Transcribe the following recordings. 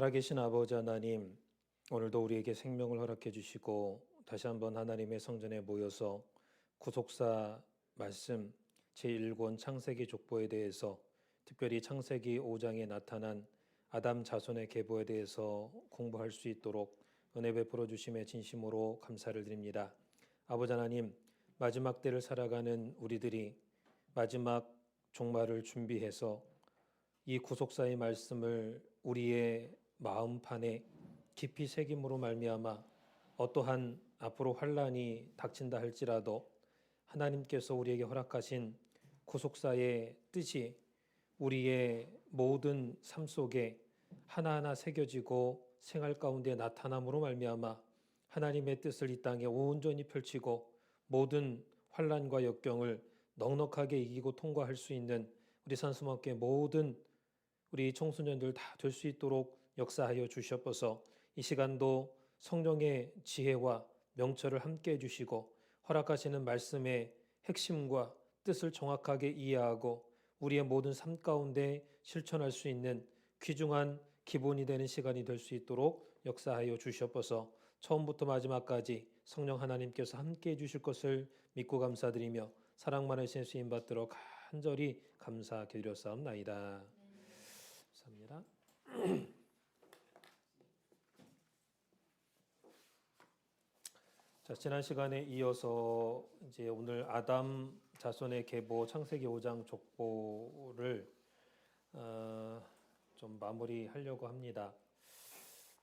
살아계신 아버지 하나님, 오늘도 우리에게 생명을 허락해 주시고 다시 한번 하나님의 성전에 모여서 구속사 말씀 제1권 창세기 족보에 대해서, 특별히 창세기 5장에 나타난 아담 자손의 계보에 대해서 공부할 수 있도록 은혜 베풀어 주심에 진심으로 감사를 드립니다. 아버지 하나님, 마지막 때를 살아가는 우리들이 마지막 종말을 준비해서 이 구속사의 말씀을 우리의 마음판에 깊이 새김으로 말미암아 어떠한 앞으로 환난이 닥친다 할지라도 하나님께서 우리에게 허락하신 구속사의 뜻이 우리의 모든 삶 속에 하나하나 새겨지고 생활 가운데 나타남으로 말미암아 하나님의 뜻을 이 땅에 온전히 펼치고 모든 환난과 역경을 넉넉하게 이기고 통과할 수 있는 우리 산수목교의 모든 우리 청소년들 다 될 수 있도록 역사하여 주시옵소서. 이 시간도 성령의 지혜와 명철을 함께 해주시고 허락하시는 말씀의 핵심과 뜻을 정확하게 이해하고 우리의 모든 삶 가운데 실천할 수 있는 귀중한 기본이 되는 시간이 될 수 있도록 역사하여 주시옵소서. 처음부터 마지막까지 성령 하나님께서 함께 해주실 것을 믿고 감사드리며 사랑 많으신 주님 받들어 간절히 감사드렸사옵나이다. 감사합니다. 자, 지난 시간에 이어서 이제 오늘 아담 자손의 계보 창세기 5장 족보를 좀 마무리하려고 합니다.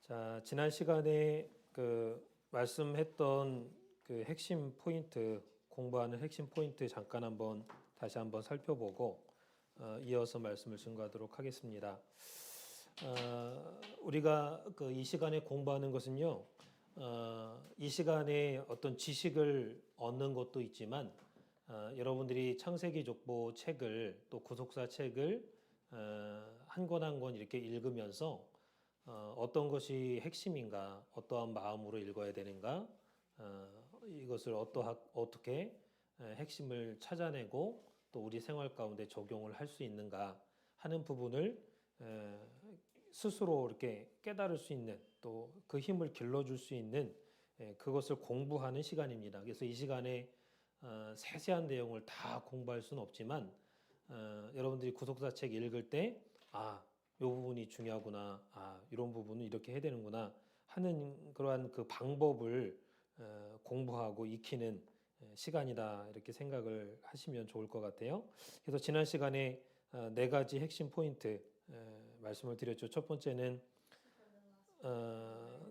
자, 지난 시간에 그 말씀했던 그 핵심 포인트, 공부하는 핵심 포인트 잠깐 다시 한번 살펴보고 이어서 말씀을 증거하도록 하겠습니다. 우리가 이 시간에 공부하는 것은요, 이 시간에 어떤 지식을 얻는 것도 있지만, 여러분들이 창세기 족보 책을 또 구속사 책을 한 권 한 권 이렇게 읽으면서 어떤 것이 핵심인가, 어떠한 마음으로 읽어야 되는가, 이것을 어떻게 핵심을 찾아내고 또 우리 생활 가운데 적용을 할 수 있는가 하는 부분을 스스로 이렇게 깨달을 수 있는 또 그 힘을 길러줄 수 있는 그것을 공부하는 시간입니다. 그래서 이 시간에 세세한 내용을 다 공부할 수는 없지만 여러분들이 구속사 책 읽을 때 이 부분이 중요하구나, 이런 부분은 이렇게 해야 되는구나 하는 그러한 그 방법을 공부하고 익히는 시간이다 이렇게 생각을 하시면 좋을 것 같아요. 그래서 지난 시간에 네 가지 핵심 포인트 말씀을 드렸죠. 첫 번째는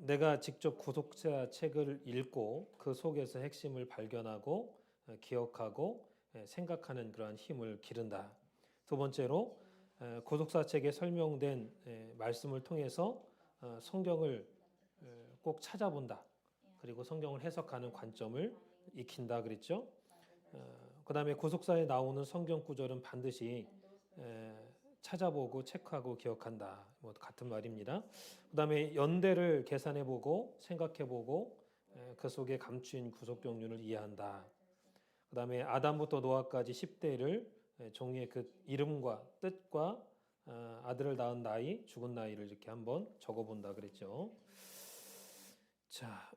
내가 직접 구속사 책을 읽고 그 속에서 핵심을 발견하고 기억하고 생각하는 그러한 힘을 기른다. 두 번째로 구속사 책에 설명된 말씀을 통해서 성경을 꼭 찾아본다. 그리고 성경을 해석하는 관점을 익힌다 그랬죠. 그 다음에 구속사에 나오는 성경 구절은 반드시 찾아보고 체크하고 기억한다. 뭐 같은 말입니다. 그 다음에 연대를 계산해보고 생각해보고 그 속에 감추인 구속 경륜을 이해한다. 그 다음에 아담부터 노아까지 10대를 종이의 그 이름과 뜻과 아들을 낳은 나이, 죽은 나이를 이렇게 한번 적어본다 그랬죠. 자,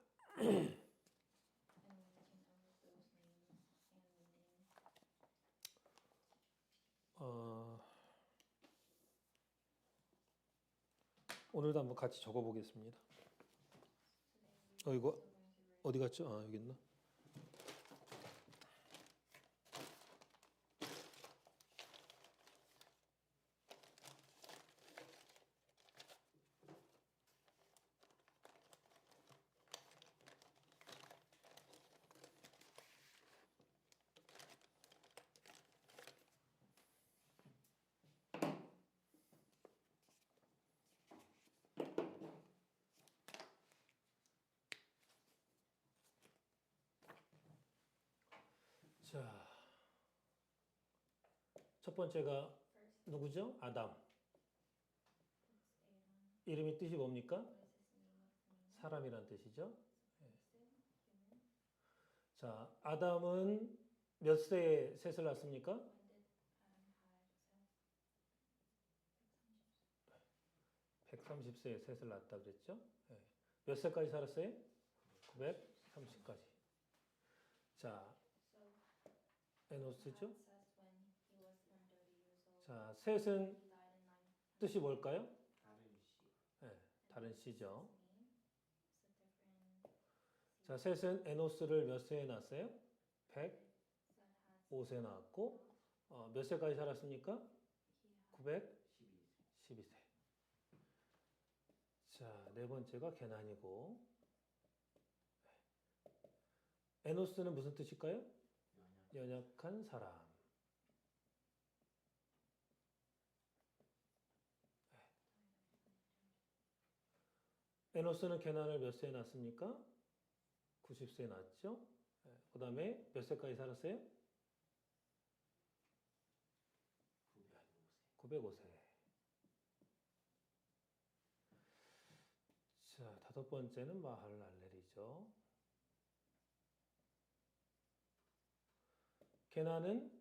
오늘도 한번 같이 적어보겠습니다. 이거 어디 갔죠? 여기 있나? 자, 첫 번째가 누구죠? 아담. 이름의 뜻이 뭡니까? 사람이란 뜻이죠. 자, 아담은 몇 세에 셋을 낳습니까? 130 930세에 셋을 낳았다 그랬죠? 예. 몇 세까지 살았어요? 930까지. 자, 에노스죠? 자, 셋은 뜻이 뭘까요? 네, 다른 씨죠. 자, 셋은 에노스를 몇 세에 낳았어요? 105세 낳았고 몇 세까지 살았습니까? 912세. 자, 네 번째가 게난이고 에노스는 무슨 뜻일까요? 연약한 사람. 에노스는 게난을 몇 세에 낳습니까? 90세에 낳았죠. 그 다음에 몇 세까지 살았어요? 905세. 자, 다섯 번째는 마할랄렐이죠. 게난은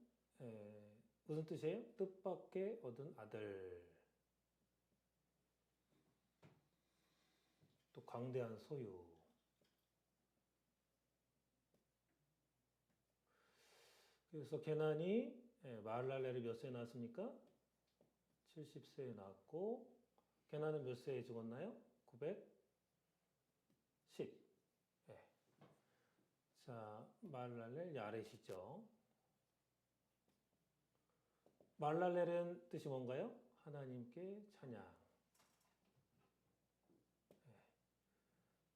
무슨 뜻이에요? 뜻밖의 얻은 아들. 또 광대한 소유. 그래서 게난이 마할랄렐이 몇 세에 낳았습니까? 70세에 낳았고 게난은 몇 세에 죽었나요? 910. 예. 자, 마할랄렐 야렛이죠. 마할랄렐은 뜻이 뭔가요? 하나님께 찬양. 예.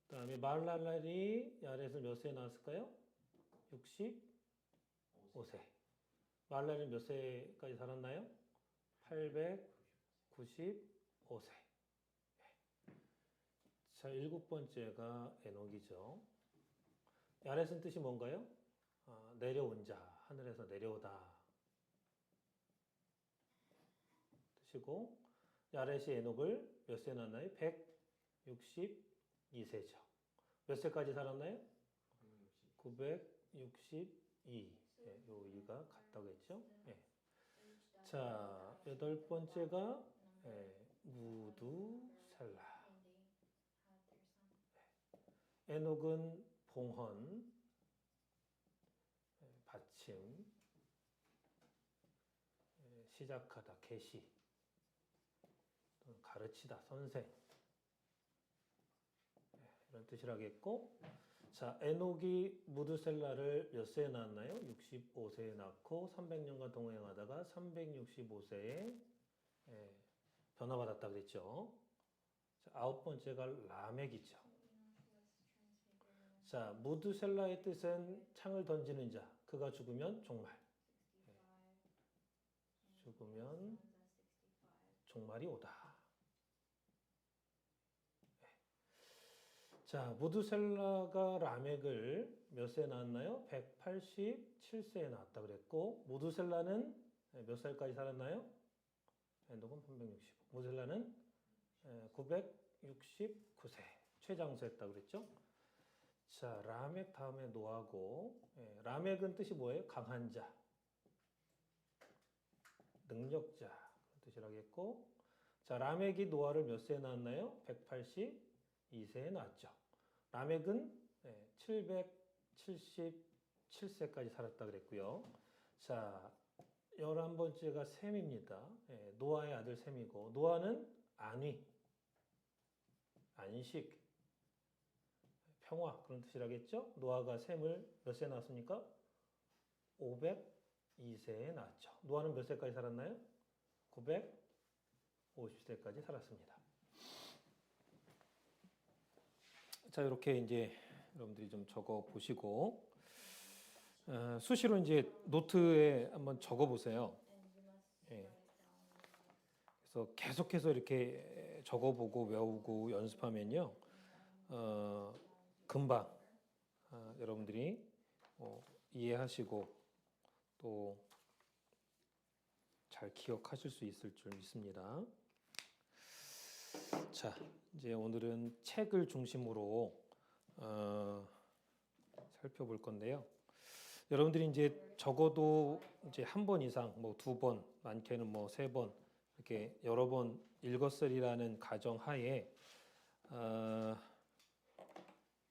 그다음에 마할랄렐이 야렛을 몇 세에 낳았을까요? 65세. 마할랄렐은 몇 세까지 살았나요? 895세. 자, 일곱 번째가 에녹이죠. 야렛은 뜻이 뭔가요? 내려온 자, 하늘에서 내려오다 뜻이고 야렛이 에녹을 몇 세에 낳았나요? 162세죠. 몇 세까지 살았나요? 962. 예, 요 2가 같다고 했죠. 예. 자, 여덟 번째가 무두셀라. 에녹은 봉헌, 받침, 시작하다, 계시, 가르치다, 선생 이런 뜻이라겠고 자, 에녹이 무두셀라를 몇 세에 낳았나요? 65세에 낳고 300년간 동행하다가 365세에 변화받았다 그랬죠. 자, 아홉 번째가 라멕이죠. 자, 무두셀라의 뜻은 창을 던지는 자. 그가 죽으면 종말. 죽으면 종말이 오다. 자, 무두셀라가 라멕을 몇 세에 낳았나요? 187세에 낳았다 그랬고 무두셀라는 몇 살까지 살았나요? 에녹은 365. 무두셀라는 969세 최장수했다 그랬죠? 자, 라멕 다음에 노아고 라멕은 뜻이 뭐예요? 강한 자, 능력자 그런 뜻이라겠고 자, 라멕이 노아를 몇 세에 낳았나요? 182세에 낳았죠. 라멕은 777세까지 살았다 그랬고요. 자, 11번째가 셈입니다. 노아의 아들 셈이고 노아는 안위, 안식, 평화 그런 뜻이라겠죠. 노아가 셈을 몇 세에 낳았습니까? 502세에 낳았죠. 노아는 몇 세까지 살았나요? 950세까지 살았습니다. 자, 이렇게 이제 여러분들이 좀 적어 보시고 수시로 이제 노트에 한번 적어 보세요. 예. 그래서 계속해서 이렇게 적어 보고 외우고 연습하면요, 금방 여러분들이 이해하시고 또 잘 기억하실 수 있을 줄 믿습니다. 자, 이제 오늘은 책을 중심으로 살펴볼 건데요. 여러분들이 이제 적어도 이제 한 번 이상, 뭐 두 번, 많게는 뭐 세 번 이렇게 여러 번 읽었으리라는 가정 하에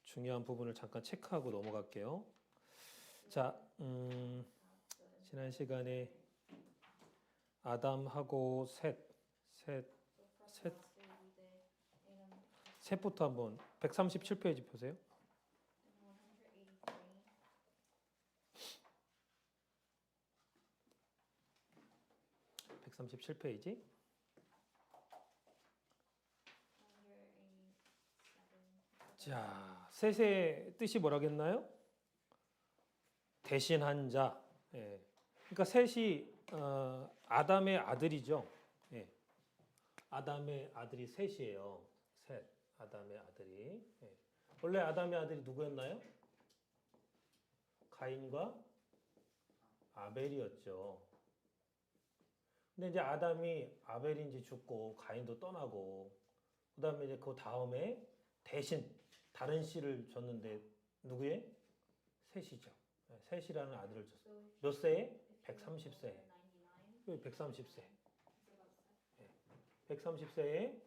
중요한 부분을 잠깐 체크하고 넘어갈게요. 자, 지난 시간에 아담하고 셋부터 한번 137페이지 보세요. 137페이지. 자, 셋의 뜻이 뭐라겠나요? 대신한 자. 예. 그러니까 셋이 아담의 아들이죠. 예. 아담의 아들이 셋이에요. 셋. 아담의 아들이. 예. 원래 아담의 아들이 누구였나요? 가인과 아벨이었죠. 근데 이제 아담이 아벨이 이제 죽고 가인도 떠나고 그다음에 이제 그 다음에 대신 다른 씨를 줬는데 누구의? 셋이죠. 셋이라는 아들을 줬어요. 몇 세에? 130세에. 130세. 130세에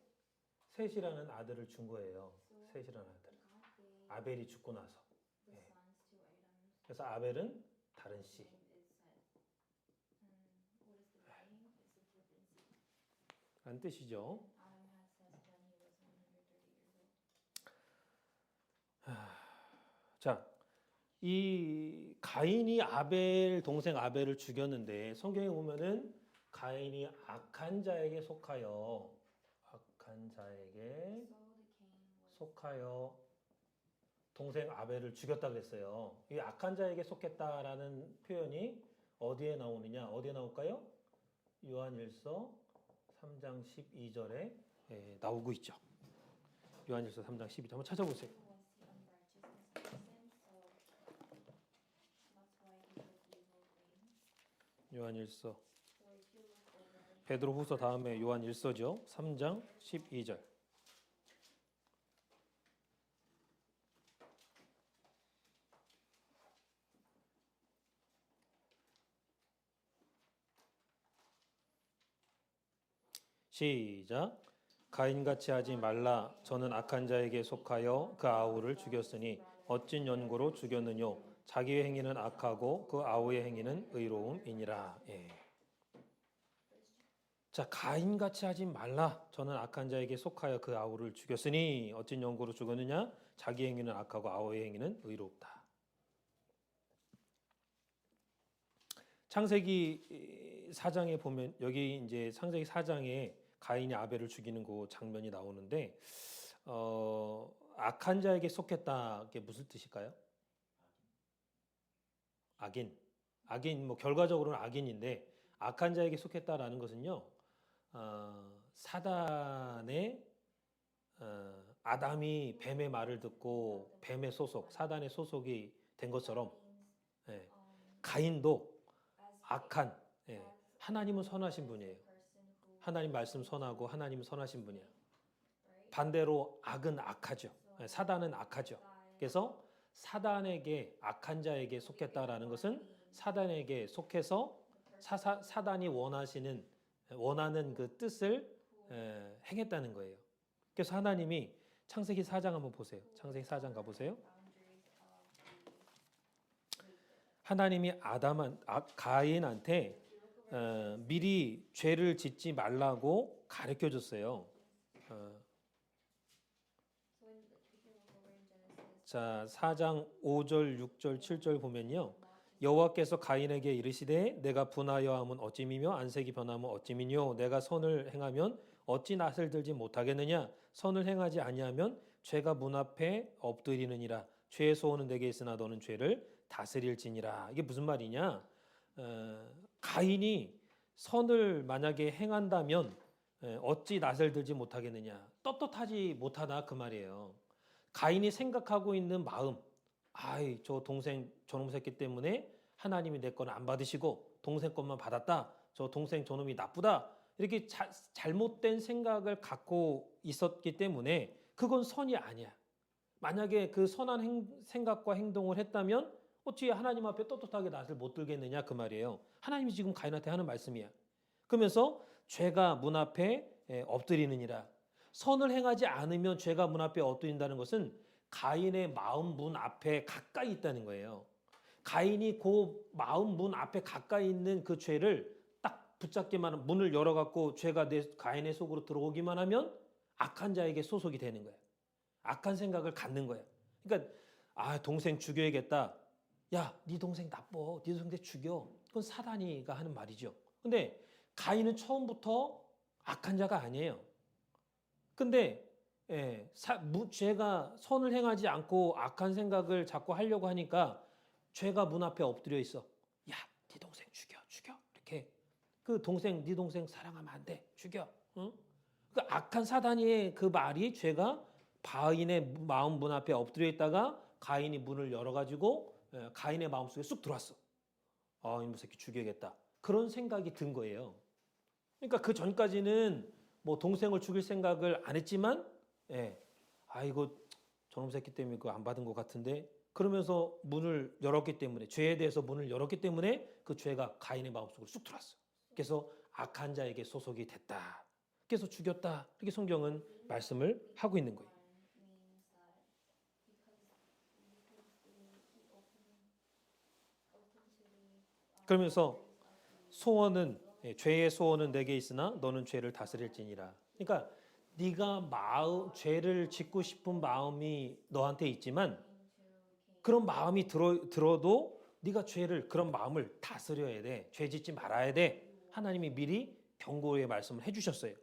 셋이라는 아들을 준 거예요. 셋이라는 아들. 아벨이 죽고 나서. 그래서 아벨은 다른 씨. 라는 뜻이죠. 자, 이 가인이 아벨 동생 아벨을 죽였는데 성경에 보면은 가인이 악한 자에게 속하여 동생 아벨을 죽였다 그랬어요. 이 악한 자에게 속했다라는 표현이 어디에 나오느냐? 어디에 나올까요? 요한일서 3장 12절에 나오고 있죠. 요한일서 3장 12절 한번 찾아보세요. 요한일서 베드로후서 다음에 요한일서죠. 3장 12절. 시작. 가인같이 하지 말라. 저는 악한 자에게 속하여 그 아우를 죽였으니 어찐 연고로 죽였느뇨. 자기의 행위는 악하고 그 아우의 행위는 의로움이니라. 예. 자, 가인같이 하지 말라. 저는 악한 자에게 속하여 그 아우를 죽였으니 어찐 연고로 죽었느냐? 자기 행위는 악하고 아우의 행위는 의롭다. 창세기 4장에 보면 여기 이제 창세기 4장에 가인이 아벨을 죽이는 그 장면이 나오는데 악한 자에게 속했다. 그게 무슨 뜻일까요? 악인 뭐 결과적으로는 악인인데 악한 자에게 속했다라는 것은요. 사단의 아담이 뱀의 말을 듣고 뱀의 소속, 사단의 소속이 된 것처럼 가인도 악한 하나님은 선하신 분이에요. 하나님 말씀 선하고 하나님은 선하신 분이에요. 반대로 악은 악하죠. 사단은 악하죠. 그래서 사단에게 악한 자에게 속했다라는 것은 사단에게 속해서 사단이 원하는 그 뜻을 행했다는 거예요. 그래서 하나님이 창세기 4장 한번 보세요. 창세기 4장 가보세요. 하나님이 가인한테 미리 죄를 짓지 말라고 가르쳐 줬어요. 자, 4장 5절, 6절, 7절 보면요. 여호와께서 가인에게 이르시되 내가 분하여 함은 어찌미며 안색이 변하면 어찌미뇨 내가 선을 행하면 어찌 낯을 들지 못하겠느냐 선을 행하지 아니하면 죄가 문 앞에 엎드리느니라 죄의 소원은 내게 있으나 너는 죄를 다스릴지니라. 이게 무슨 말이냐? 가인이 선을 만약에 행한다면 어찌 낯을 들지 못하겠느냐 떳떳하지 못하다 그 말이에요. 가인이 생각하고 있는 마음, 저 동생 저놈 새끼 때문에 하나님이 내 거는 안 받으시고 동생 것만 받았다. 저 동생 저놈이 나쁘다. 이렇게 잘못된 생각을 갖고 있었기 때문에 그건 선이 아니야. 만약에 그 선한 생각과 행동을 했다면 어찌 하나님 앞에 떳떳하게 낯을 못 들겠느냐 그 말이에요. 하나님이 지금 가인한테 하는 말씀이야. 그러면서 죄가 문 앞에 엎드리느니라. 선을 행하지 않으면 죄가 문 앞에 엎드린다는 것은 가인의 마음 문 앞에 가까이 있다는 거예요. 가인이 그 마음 문 앞에 가까이 있는 그 죄를 딱 붙잡기만 하면, 문을 열어갖고 죄가 가인의 속으로 들어오기만 하면 악한 자에게 소속이 되는 거예요. 악한 생각을 갖는 거예요. 그러니까 동생 죽여야겠다. 야, 네 동생 나빠. 네 동생 죽여. 그건 사단이가 하는 말이죠. 근데 가인은 처음부터 악한 자가 아니에요. 근데 죄가 선을 행하지 않고 악한 생각을 자꾸 하려고 하니까 죄가 문 앞에 엎드려 있어. 야, 네 동생 죽여. 이렇게. 그 동생, 네 동생 사랑하면 안 돼. 죽여. 응? 그 악한 사단의 그 말이 죄가 가인의 마음 문 앞에 엎드려 있다가 가인이 문을 열어가지고 가인의 마음속에 쑥 들어왔어. 이놈 새끼 죽여야겠다. 그런 생각이 든 거예요. 그러니까 그 전까지는 뭐 동생을 죽일 생각을 안 했지만, 이거 저놈 새끼 때문에 그거 안 받은 것 같은데, 그러면서 문을 열었기 때문에, 죄에 대해서 문을 열었기 때문에 그 죄가 가인의 마음속으로 쑥 들어왔어. 그래서 악한 자에게 소속이 됐다. 그래서 죽였다. 이렇게 성경은 말씀을 하고 있는 거예요. 그러면서 소원은 죄의 소원은 내게 있으나 너는 죄를 다스릴지니라. 그러니까 네가 죄를 짓고 싶은 마음이 너한테 있지만 그런 마음이 들어도 네가 그런 마음을 다스려야 돼. 죄 짓지 말아야 돼. 하나님이 미리 경고의 말씀을 해주셨어요.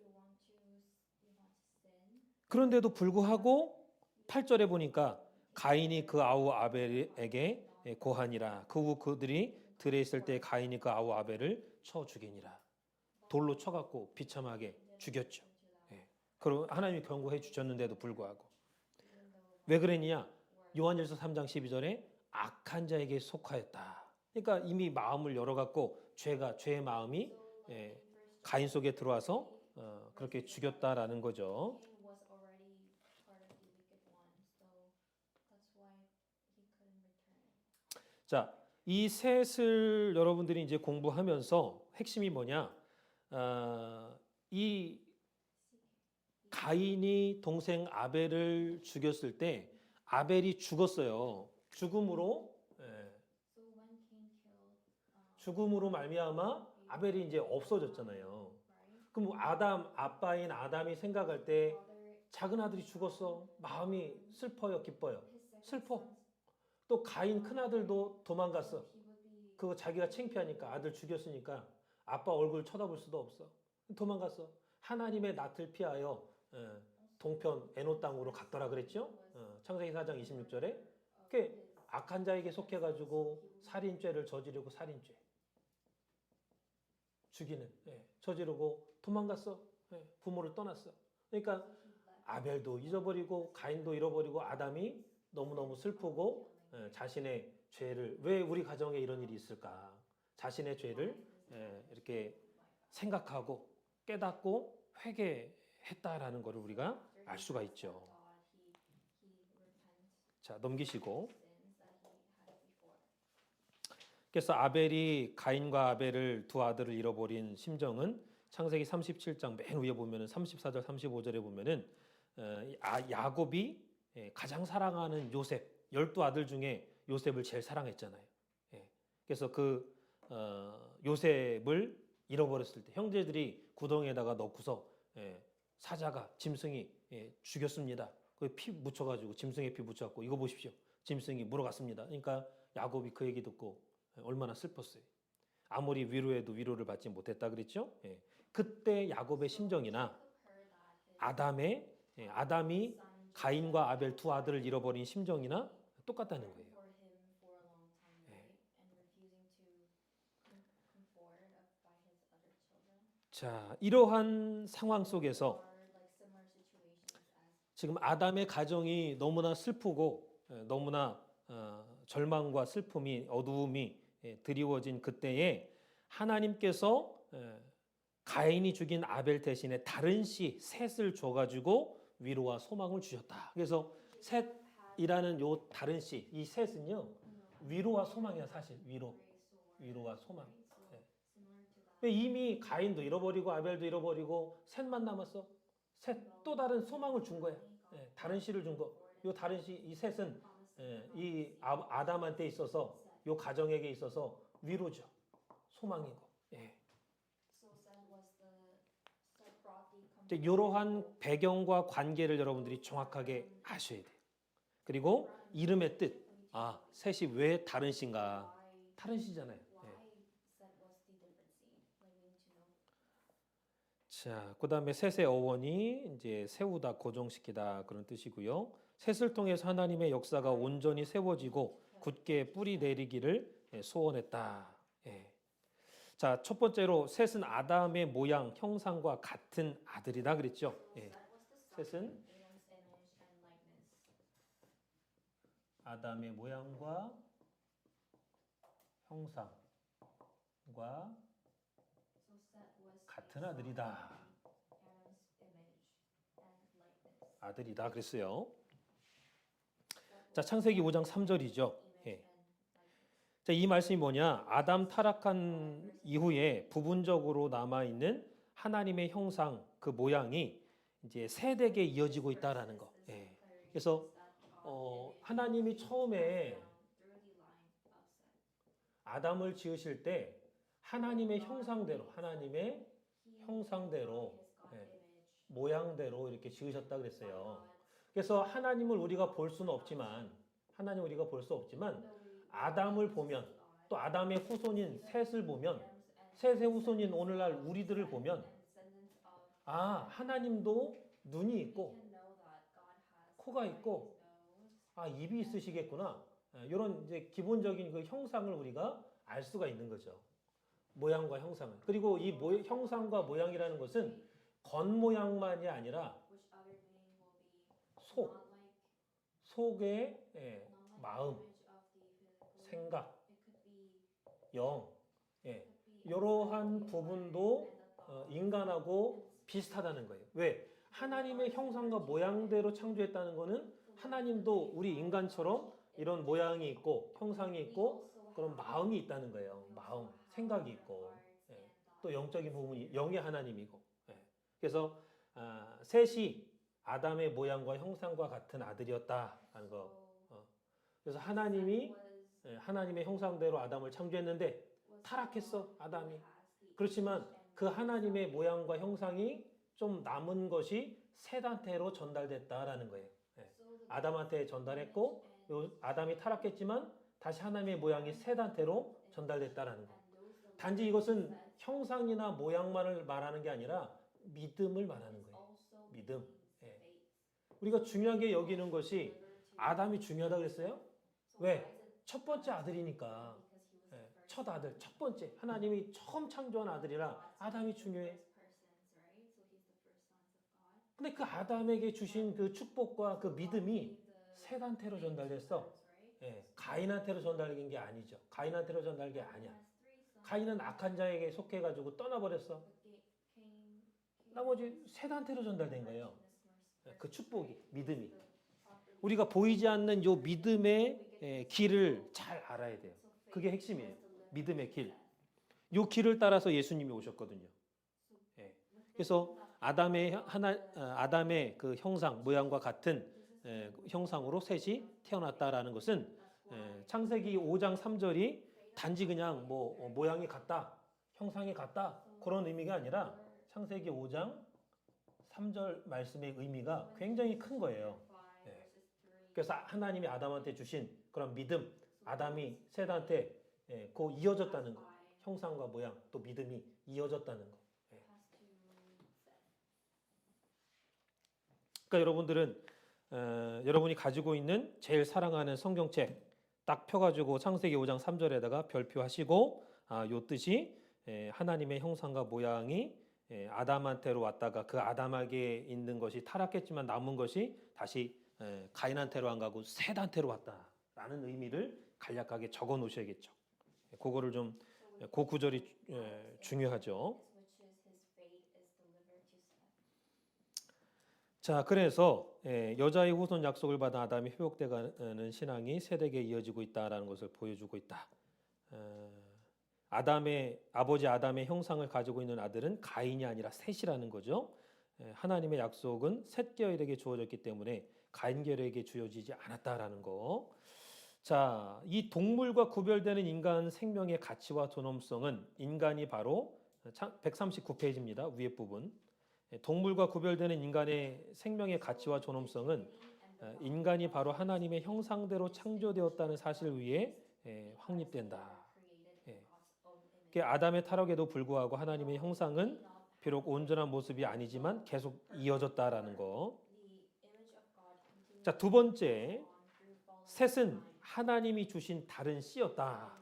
그런데도 불구하고 8절에 보니까 가인이 그 아우 아벨에게 고하니라. 그 후 그들이 들에 있을 때 가인이 그 아우 아벨을 쳐 죽이니라. 돌로 쳐갖고 비참하게 죽였죠. 그리고 하나님이 경고해 주셨는데도 불구하고. 왜 그랬냐? 요한일서 3장 12절에 악한 자에게 속하였다. 그러니까 이미 마음을 열어갖고 죄의 마음이 가인 속에 들어와서 그렇게 죽였다라는 거죠. 자, 이 셋을 여러분들이 이제 공부하면서 핵심이 뭐냐? 이 가인이 동생 아벨을 죽였을 때 아벨이 죽었어요. 죽음으로 말미암아 아벨이 이제 없어졌잖아요. 그럼 아빠인 아담이 생각할 때 작은 아들이 죽었어. 마음이 슬퍼요, 기뻐요? 슬퍼. 또 가인 큰아들도 도망갔어. 그거 자기가 창피하니까 아들 죽였으니까 아빠 얼굴 쳐다볼 수도 없어. 도망갔어. 하나님의 낯을 피하여 동편 에노 땅으로 갔더라 그랬죠? 창세기 4장 26절에. 그 악한 자에게 속해가지고 살인죄를 저지르고 살인죄. 죽이는. 저지르고 도망갔어. 부모를 떠났어. 그러니까 아벨도 잊어버리고 가인도 잃어버리고 아담이 너무너무 슬프고 자신의 죄를, 왜 우리 가정에 이런 일이 있을까? 자신의 죄를 이렇게 생각하고 깨닫고 회개했다라는 것을 우리가 알 수가 있죠. 자, 넘기시고. 그래서 아벨이 가인과 아벨을 두 아들을 잃어버린 심정은 창세기 37장 맨 위에 보면은 34절 35절에 보면은 야곱이 가장 사랑하는 요셉 12아들 중에 요셉을 제일 사랑했잖아요. 그래서 그 요셉을 잃어버렸을 때 형제들이 구덩이에다가 넣고서 사자가 짐승이 죽였습니다. 그 피 묻혀가지고 짐승의 피 묻혀갖고 이거 보십시오. 짐승이 물어갔습니다. 그러니까 야곱이 그 얘기 듣고 얼마나 슬펐어요. 아무리 위로해도 위로를 받지 못했다 그랬죠. 그때 야곱의 심정이나 아담이 가인과 아벨 두 아들을 잃어버린 심정이나 똑같다는 거예요. 자, 이러한 상황 속에서 지금 아담의 가정이 너무나 슬프고 너무나 절망과 슬픔이 어두움이 드리워진 그때에 하나님께서 가인이 죽인 아벨 대신에 다른 셋을 줘가지고 위로와 소망을 주셨다. 그래서 셋이라는 요 다른 이 셋은요 위로와 소망이야. 사실 위로와 소망. 왜 이미 가인도 잃어버리고 아벨도 잃어버리고 셋만 남았어? 셋 또 다른 소망을 준 거야. 예, 다른 씨를 준 거. 요 다른 씨, 이 셋은 이 아담한테 있어서 요 가정에게 있어서 위로죠. 소망이고. 예. 이제 이러한 배경과 관계를 여러분들이 정확하게 아셔야 돼요. 그리고 이름의 뜻. 아, 셋이 왜 다른 씨인가? 다른 씨잖아요. 예. 자, 그다음에 셋의 어원이 이제 세우다, 고정시키다 그런 뜻이고요. 셋을 통해서 하나님의 역사가 온전히 세워지고 굳게 뿌리 내리기를 소원했다. 예. 자, 첫 번째로 셋은 아담의 모양, 형상과 같은 아들이다 그랬죠. 예. 셋은 아담의 모양과 형상과 같은 아들이다. 아들이다 그랬어요. 자, 창세기 5장 3절이죠. 예. 자, 이 말씀이 뭐냐? 아담 타락한 이후에 부분적으로 남아 있는 하나님의 형상, 그 모양이 이제 세대에 이어지고 있다라는 거. 예. 그래서 하나님이 처음에 아담을 지으실 때 하나님의 형상대로 예, 모양대로 이렇게 지으셨다 그랬어요. 그래서 하나님을 우리가 볼 수는 없지만 아담을 보면 또 아담의 후손인 셋을 보면 셋의 후손인 오늘날 우리들을 보면 아, 하나님도 눈이 있고 코가 있고 아, 입이 있으시겠구나. 이런 이제 기본적인 그 형상을 우리가 알 수가 있는 거죠. 모양과 형상을. 그리고 이 형상과 모양이라는 것은 겉모양만이 아니라 속의 마음, 생각, 영, 이러한 부분도 인간하고 비슷하다는 거예요. 왜? 하나님의 형상과 모양대로 창조했다는 것은 하나님도 우리 인간처럼 이런 모양이 있고 형상이 있고 그런 마음이 있다는 거예요. 마음, 생각이 있고 또 영적인 부분이 영의 하나님이고. 그래서 셋이 아담의 모양과 형상과 같은 아들이었다라는 거. 그래서 하나님이 하나님의 형상대로 아담을 창조했는데 타락했어 아담이. 그렇지만 그 하나님의 모양과 형상이 좀 남은 것이 셋한테로 전달됐다라는 거예요. 아담한테 전달했고 아담이 타락했지만 다시 하나님의 모양이 셋한테로 전달됐다라는 거. 단지 이것은 형상이나 모양만을 말하는 게 아니라 믿음을 말하는 거예요. 믿음. 우리가 중요하게 여기는 것이 아담이 중요하다 그랬어요? 왜? 첫 번째 아들이니까. 첫 아들, 첫 번째. 하나님이 처음 창조한 아들이라 아담이 중요해. 근데 그 아담에게 주신 그 축복과 그 믿음이 셋한테로 전달됐어. 가인한테로 전달된 게 아니죠. 가인한테로 전달된 게 아니야. 가인은 악한 자에게 속해가지고 떠나버렸어. 나머지 셋한테로 전달된 거예요. 그 축복이, 믿음이. 우리가 보이지 않는 요 믿음의 길을 잘 알아야 돼요. 그게 핵심이에요. 믿음의 길. 요 길을 따라서 예수님이 오셨거든요. 그래서 아담의 그 형상, 모양과 같은 형상으로 셋이 태어났다라는 것은 창세기 5장 3절이 단지 그냥 뭐 모양이 같다, 형상이 같다 그런 의미가 아니라 창세기 5장 3절 말씀의 의미가 굉장히 큰 거예요. 그래서 하나님이 아담한테 주신 그런 믿음, 아담이 셋한테 그 이어졌다는 거, 형상과 모양 또 믿음이 이어졌다는 거. 그러니까 여러분들은 여러분이 가지고 있는 제일 사랑하는 성경책 딱 펴가지고 창세기 5장 3절에다가 별표하시고 요 뜻이 하나님의 형상과 모양이 아담한테로 왔다가 그 아담에게 있는 것이 타락했지만 남은 것이 다시 가인한테로 안 가고 셋한테로 왔다라는 의미를 간략하게 적어 놓으셔야겠죠. 그거를 좀 그 구절이 중요하죠. 자, 그래서 여자의 후손 약속을 받아 아담이 회복되가는 신앙이 세대에 이어지고 있다라는 것을 보여주고 있다. 아버지 아담의 형상을 가지고 있는 아들은 가인이 아니라 셋이라는 거죠. 하나님의 약속은 셋 계열에게 주어졌기 때문에 가인 계열에게 주어지지 않았다라는 거. 자, 이 동물과 구별되는 인간 생명의 가치와 존엄성은 인간이 바로 139페이지입니다. 위에 부분. 동물과 구별되는 인간의 생명의 가치와 존엄성은 인간이 바로 하나님의 형상대로 창조되었다는 사실 위에 확립된다. 아담의 타락에도 불구하고 하나님의 형상은 비록 온전한 모습이 아니지만 계속 이어졌다라는 거. 자, 두 번째, 셋은 하나님이 주신 다른 씨였다.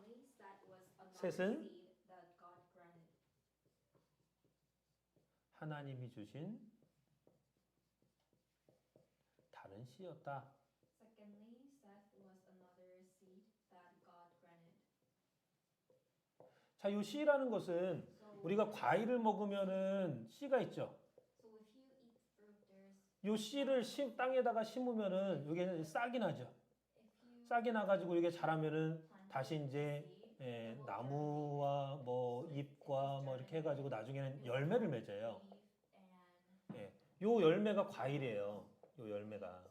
셋은 하나님이 주신 다른 씨였다. 자, 이 씨라는 것은 우리가 과일을 먹으면은 씨가 있죠. 이 씨를 땅에다가 심으면은 이게 싹이 나죠. 싹이 나가지고 이게 자라면은 다시 이제 나무와 뭐 잎과 뭐 이렇게 해가지고 나중에는 열매를 맺어요. 요 열매가 과일이에요. 요 열매가.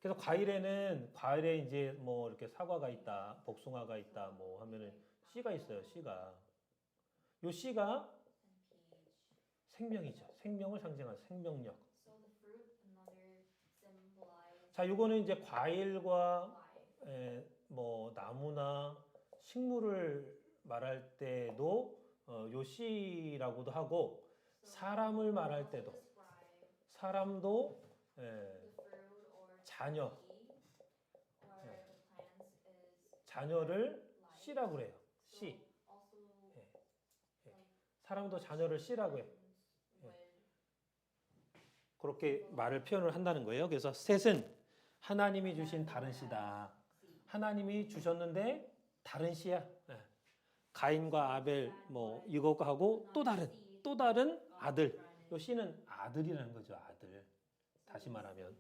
그래서 과일에 이제 뭐 이렇게 사과가 있다, 복숭아가 있다, 뭐 하면은 씨가 있어요. 씨가. 요 씨가 생명이죠. 생명을 상징하는 생명력. 자, 요거는 이제 과일과 뭐 나무나 식물을 말할 때도 요 씨라고도 하고 사람을 말할 때도 사람도 자녀를 씨라고 그래요. 씨. 사람도 자녀를 씨라고 해요. 그렇게 말을 표현을 한다는 거예요. 그래서 셋은 하나님이 주신 다른 씨다. 하나님이 주셨는데 다른 씨야. 가인과 아벨 뭐 이거하고 또 다른 아들. 요 씨는 아들이라는 거죠. 아들. 다시 말하면.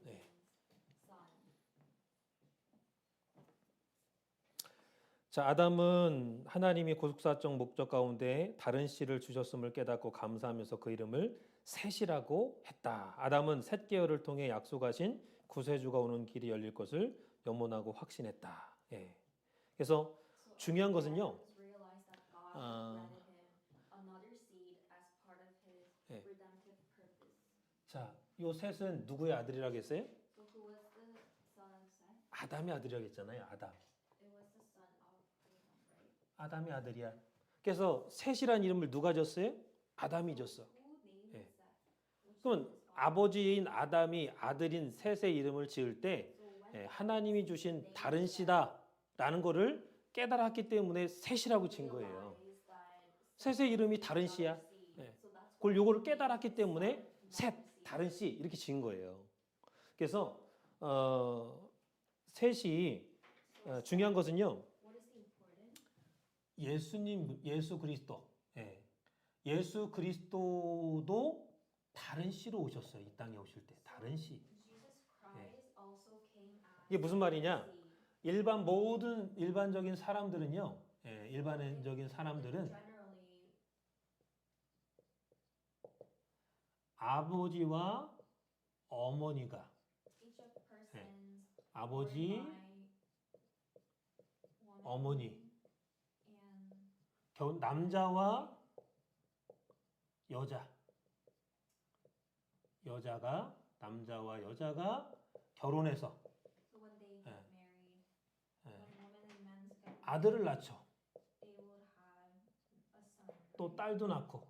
자, 아담은 하나님이 구속사적 목적 가운데 다른 씨를 주셨음을 깨닫고 감사하면서 그 이름을 셋이라고 했다. 아담은 셋 계열을 통해 약속하신 구세주가 오는 길이 열릴 것을 염원하고 확신했다. 그래서 중요한 것은요. 자, 요 셋은 누구의 아들이라고 했어요? 아담의 아들이라고 했잖아요. 아담의 아들이야. 그래서 셋이라는 이름을 누가 줬어요? 아담이 줬어. 그러면 아버지인 아담이 아들인 셋의 이름을 지을 때 하나님이 주신 다른 씨다라는 거를 깨달았기 때문에 셋이라고 진 거예요. 셋의 이름이 다른 씨야. 그걸 요거를 깨달았기 때문에 셋, 다른 씨 이렇게 진 거예요. 그래서 셋이 중요한 것은요. 예수 그리스도. 예수 그리스도도 다른 씨로 오셨어요. 이 땅에 오실 때 다른 씨. 이게 무슨 말이냐? 일반적인 사람들은요. 일반적인 사람들은 아버지와 어머니가 아버지, 어머니, 남자와 남자와 여자가 결혼해서 아들을 낳죠. 또 딸도 낳고.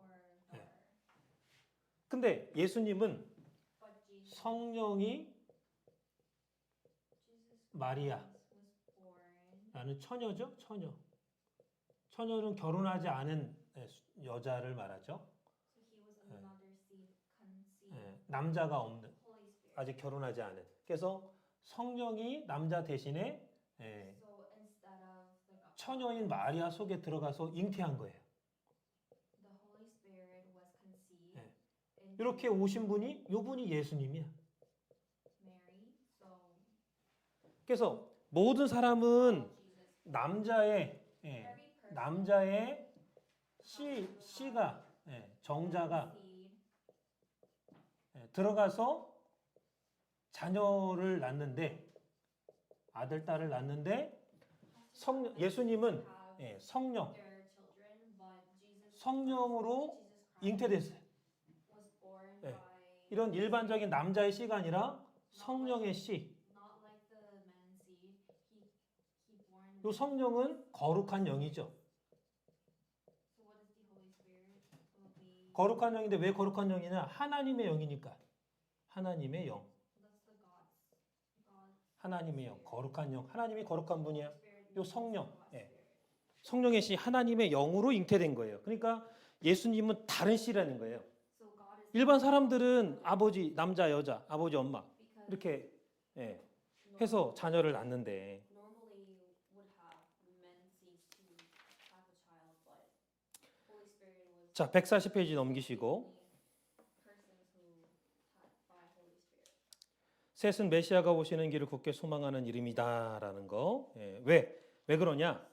근데 예수님은 성령이 마리아라는 처녀죠. 처녀는 결혼하지 않은 여자를 말하죠. 남자가 없는, 아직 결혼하지 않은. 그래서 성령이 남자 대신에 처녀인 마리아 속에 들어가서 잉태한 거예요. 이렇게 오신 분이 요분이 예수님이야. 그래서 모든 사람은 남자의 C가 정자가 들어가서 자녀를 낳는데 아들 딸을 낳는데 예수님은 성령으로 잉태됐어요. 이런 일반적인 남자의 씨가 아니라 성령의 씨. 이 성령은 거룩한 영이죠. 거룩한 영인데 왜 거룩한 영이냐? 하나님의 영이니까. 하나님의 영. 하나님의 영, 거룩한 영. 하나님이 거룩한 분이야. 요 성령. 성령의 씨, 하나님의 영으로 잉태된 거예요. 그러니까 예수님은 다른 씨라는 거예요. 일반 사람들은 아버지, 남자, 여자, 아버지, 엄마 이렇게 해서 자녀를 낳는데 자, 140페이지 넘기시고 셋은 메시아가 오시는 길을 굳게 소망하는 이름이다라는 거. 왜 그러냐?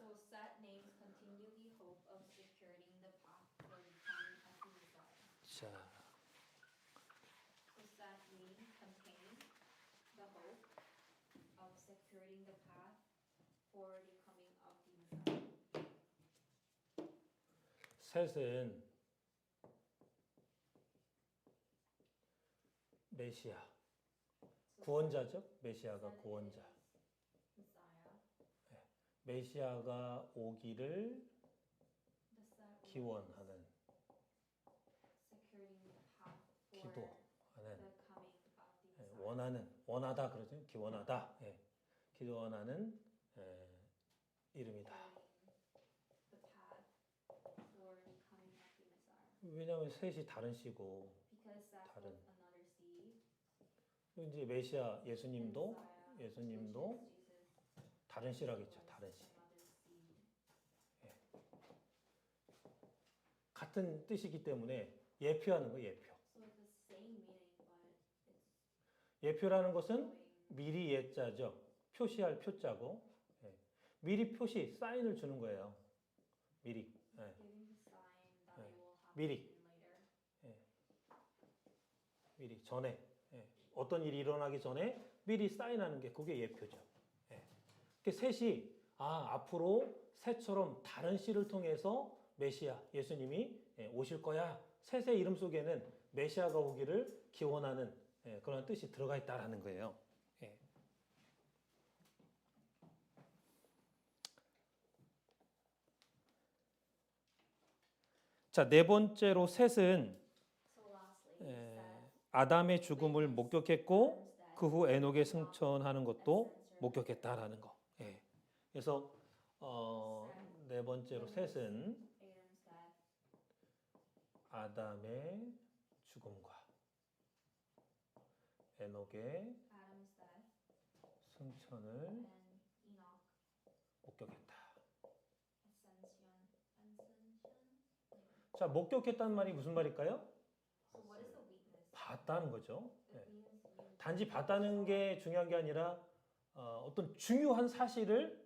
자, 셋은 메시아, 구원자죠. 메시아가 구원자. 메시아가 오기를 기원하는, 기도하는, 원하다 그러죠. 기원하다. 기원하는 이름이다. 왜냐하면 셋이 다른 씨고 다른. 이제 메시아 예수님도 다른 씨라겠죠. 다른 씨. 같은 뜻이기 때문에 예표하는 거예요. 예표. 예표라는 것은 미리 예자죠. 표시할 표자고 미리 표시 사인을 주는 거예요. 미리. 미리 전에 어떤 일이 일어나기 전에 미리 사인하는 게 그게 예표죠. 그 셋이 앞으로 셋처럼 다른 씨를 통해서 메시아 예수님이 오실 거야. 셋의 이름 속에는 메시아가 오기를 기원하는 그런 뜻이 들어가 있다라는 거예요. 자, 네 번째로 셋은 아담의 죽음을 목격했고 그 후 에녹의 승천하는 것도 목격했다라는 거. 그래서 네 번째로 셋은 아담의 죽음과 에녹의 승천을 목격했다. 자, 목격했다는 말이 무슨 말일까요? 봤다는 거죠. 단지 봤다는 게 중요한 게 아니라 어떤 중요한 사실을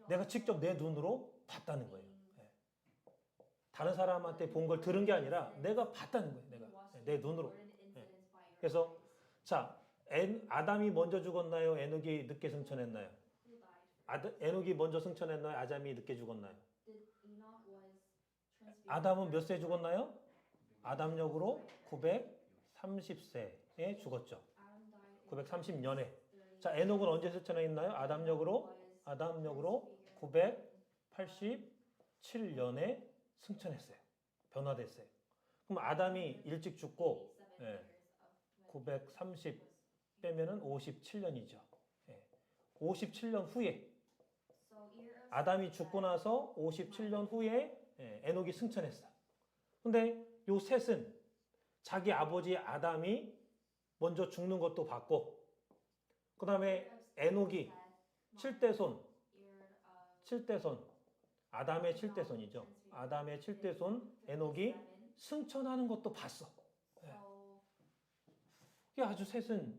내가 직접 내 눈으로 봤다는 거예요. 다른 사람한테 본 걸 들은 게 아니라 내가 봤다는 거예요. 내가 내 눈으로. 그래서 자, 아담이 먼저 죽었나요? 에녹이 늦게 승천했나요? 에녹이 먼저 승천했나요? 아담이 늦게 죽었나요? 아담은 몇 세 죽었나요? 아담력으로 930세에 죽었죠. 930년에. 자, 에녹은 언제 승천했나요? 아담력으로 987년에 승천했어요. 변화됐어요. 그럼 아담이 일찍 죽고 930 빼면은 57년이죠. 57년 후에 아담이 죽고 나서 57년 후에 에녹이 승천했어요. 근데 요 셋은 자기 아버지 아담이 먼저 죽는 것도 봤고 그 다음에 에녹이 7대손 아담의 7대손이죠. 아담의 7대손 에녹이 승천하는 것도 봤어. 이게 아주 셋은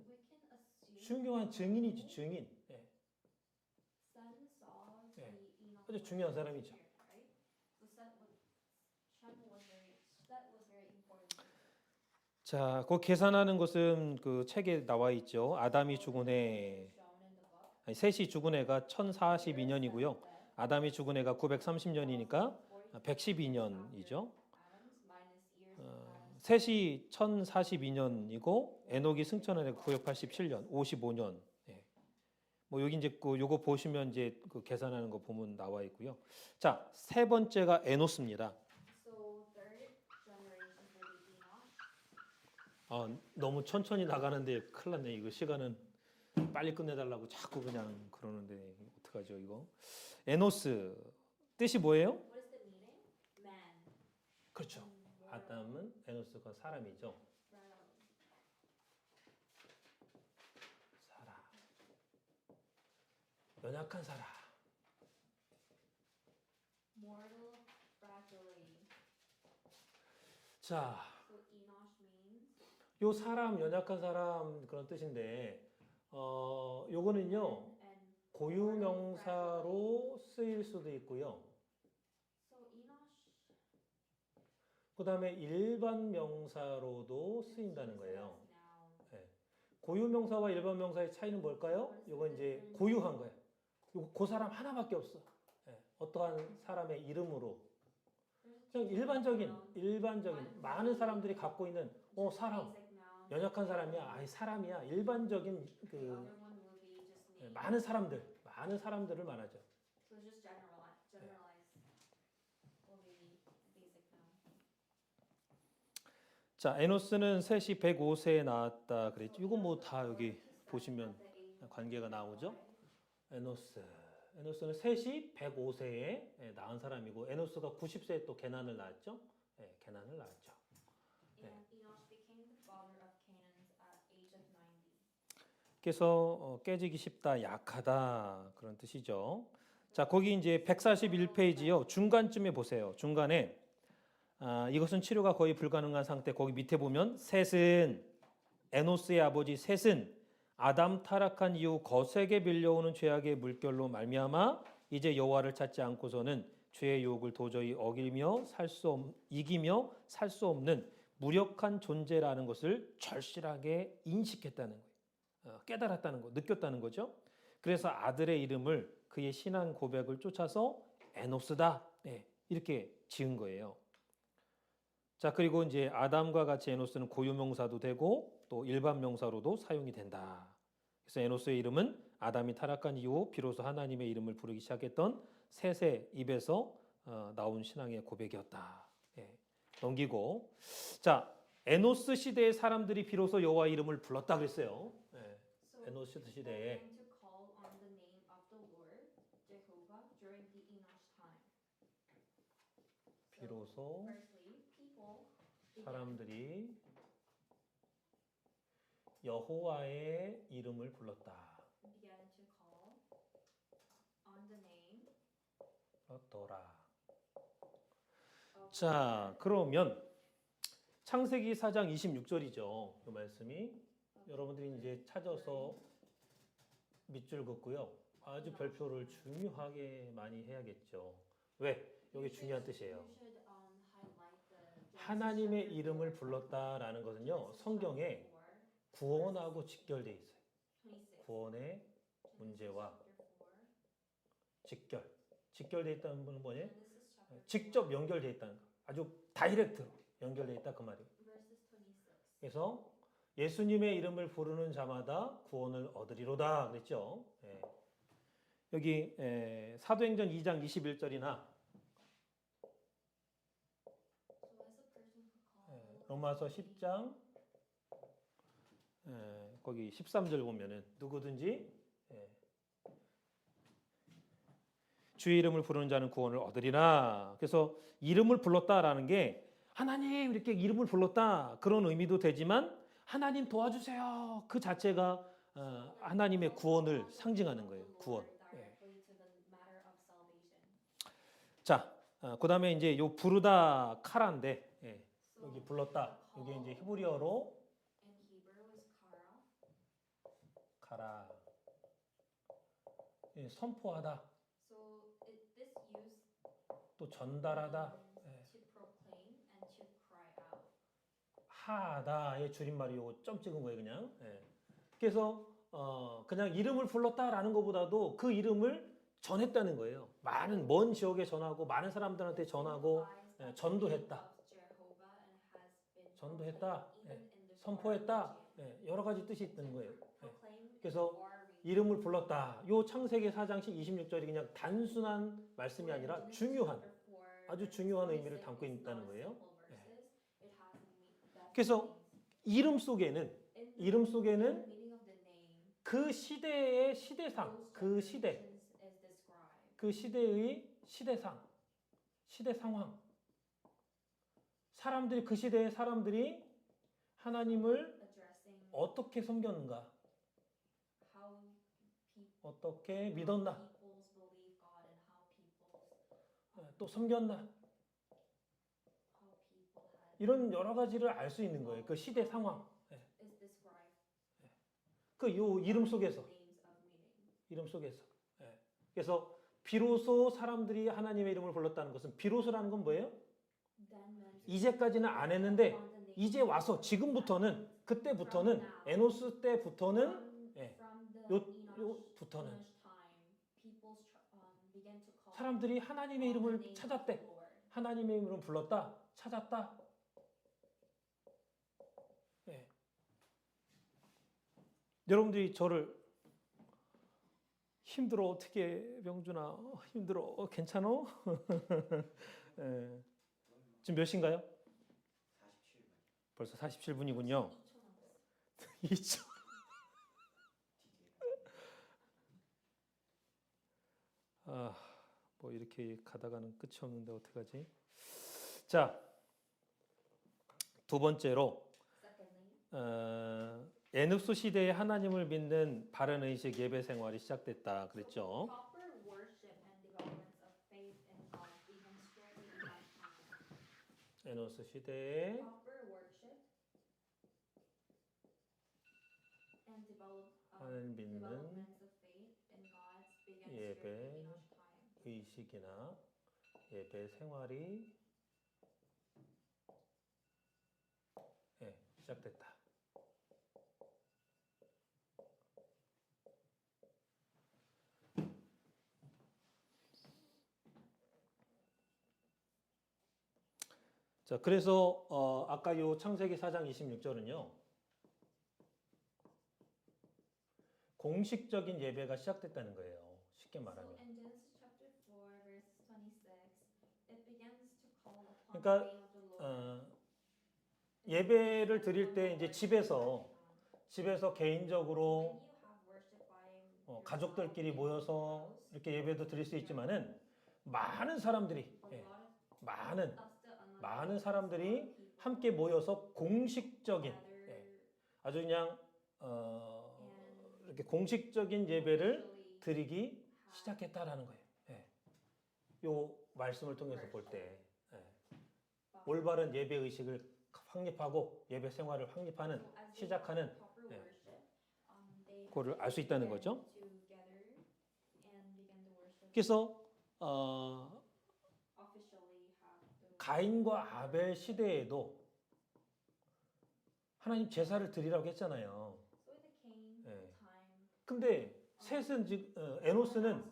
중요한 증인이지, 증인. 아주 중요한 사람이죠. 자, 그 계산하는 것은 그 책에 나와 있죠. 아담이 죽은 해, 아니, 셋이 죽은 해가 1042년이고요. 아담이 죽은 해가 930년이니까 112년이죠. 셋이 1042년이고 에녹이 승천한 해가 987년, 55년. 예. 뭐 여기 이제 그 요거 보시면 이제 그 계산하는 거 보면 나와 있고요. 자, 세 번째가 에노스입니다. 너무 천천히 나가는데 큰일 났네. 이거 시간은 빨리 끝내달라고 자꾸 그냥 그러는데 어떡하죠 이거. 에노스 뜻이 뭐예요? 그렇죠. 아담은 에노스가 사람이죠. 사람. 연약한 사람. 자, 요 사람, 연약한 사람 그런 뜻인데 요거는요 고유명사로 쓰일 수도 있고요. 그 다음에 일반 명사로도 쓰인다는 거예요. 네. 고유명사와 일반 명사의 차이는 뭘까요? 요건 이제 고유한 거예요. 그 사람 하나밖에 없어. 네. 어떠한 사람의 이름으로. 그냥 일반적인 많은 사람들이 갖고 있는 사람, 연약한 사람이야, 아니 사람이야, 일반적인 그 많은 사람들을 말하죠. 자, 에노스는 셋이 105세에 나왔다 그랬죠. 이거 뭐 다 여기 보시면 관계가 나오죠. 에노스는 셋이 105세에 낳은 사람이고 에노스가 90세에 또 게난을 낳았죠. 네, 게난을 낳았죠. 네. 그래서 깨지기 쉽다, 약하다 그런 뜻이죠. 자, 거기 이제 141페이지요. 중간쯤에 보세요. 중간에 이것은 치료가 거의 불가능한 상태. 거기 밑에 보면 셋은 에노스의 아버지 셋은 아담 타락한 이후 거세게 밀려오는 죄악의 물결로 말미암아 이제 여호와를 찾지 않고서는 죄의 유혹을 도저히 이기며 살 수 없는 무력한 존재라는 것을 절실하게 인식했다는 거예요. 깨달았다는 거, 느꼈다는 거죠. 그래서 아들의 이름을 그의 신앙 고백을 쫓아서 에노스다 이렇게 지은 거예요. 자, 그리고 이제 아담과 같이 에노스는 고유명사도 되고 또 일반 명사로도 사용이 된다. 그래서 에노스의 이름은 아담이 타락한 이후 비로소 하나님의 이름을 부르기 시작했던 셋의 입에서 나온 신앙의 고백이었다. 넘기고, 자, 에노스 시대의 사람들이 비로소 여호와 이름을 불렀다 그랬어요. 에노스 시대에 비로소 사람들이 여호와의 이름을 불렀다. 불렀더라. 자, 그러면 창세기 4장 26절이죠. 이 말씀이 여러분들이 이제 찾아서 밑줄 긋고요. 아주 별표를 중요하게 많이 해야겠죠. 왜? 여기 중요한 뜻이에요. 하나님의 이름을 불렀다라는 것은요. 성경에 구원하고 직결되어 있어요. 구원의 문제와 직결되어 있다는 건 뭐냐? 직접 연결되어 있다는 거. 아주 다이렉트로 연결되어 있다 그 말이에요. 그래서 예수님의 이름을 부르는 자마다 구원을 얻으리로다 그랬죠. 여기 사도행전 2장 21절이나 로마서 10장 거기 13절 보면은 누구든지 주의 이름을 부르는 자는 구원을 얻으리라. 그래서 이름을 불렀다라는 게 하나님 이렇게 이름을 불렀다 그런 의미도 되지만 하나님 도와주세요 그 자체가 하나님의 구원을 상징하는 거예요. 구원. 자, 그 다음에 이제 요 부르다 카라인데 여기 불렀다. 이게 이제 히브리어로 카라. 선포하다. 또 전달하다. 하다의 줄임말이 요거 점 찍은 거예요, 그냥. 예. 그래서 그냥 이름을 불렀다라는 것보다도 그 이름을 전했다는 거예요. 많은 먼 지역에 전하고 많은 사람들한테 전하고 전도했다. 전도했다. 예. 선포했다. 예. 여러 가지 뜻이 있는 거예요. 예. 그래서 이름을 불렀다. 요 창세기 4장 26절이 그냥 단순한 말씀이 아니라 중요한 아주 중요한 의미를 담고 있다는 거예요. 예. 그래서 이름 속에는 그 시대의 시대상, 그 시대의 시대상, 시대 상황, 사람들이 그 시대의 사람들이 하나님을 어떻게 섬겼는가, 어떻게 믿었나, 또 섬겼나, 이런 여러 가지를 알 수 있는 거예요. 그 시대 상황. 그 요 이름 속에서. 그래서 비로소 사람들이 하나님의 이름을 불렀다는 것은 비로소라는 건 뭐예요? 이제까지는 안 했는데 이제 와서 지금부터는 그때부터는 에노스 때부터는 요부터는 사람들이 하나님의 이름을 찾았대. 하나님의 이름을 불렀다. 찾았다. 예. 여러분들이 저를 힘들어 어떻게 병준아 힘들어 괜찮어? 예. 지금 몇 시인가요? 47분. 벌써 47분이군요. 2초. 뭐 이렇게 가다가는 끝이 없는데 어떡하지? 자, 두 번째로 에녹스 시대에 하나님을 믿는 바른 의식 예배 생활이 시작됐다 그랬죠. 에녹스 시대에 하나님 믿는 예배 의식이나 예배 생활이 시작됐다. 자, 그래서 아까 요 창세기 4장 26절은요. 공식적인 예배가 시작됐다는 거예요. 쉽게 말하면. 그러니까 예배를 드릴 때 이제 집에서 개인적으로 가족들끼리 모여서 이렇게 예배도 드릴 수 있지만은 많은 사람들이 많은 사람들이 함께 모여서 공식적인 아주 그냥 이렇게 공식적인 예배를 드리기 시작했다라는 거예요. 요 말씀을 통해서 볼 때 올바른 예배 의식을 확립하고 예배 생활을 확립하는 시작하는 그거를 알 수 있다는 거죠. 그래서 가인과 아벨 시대에도 하나님 제사를 드리라고 했잖아요. 근데 셋은 에노스는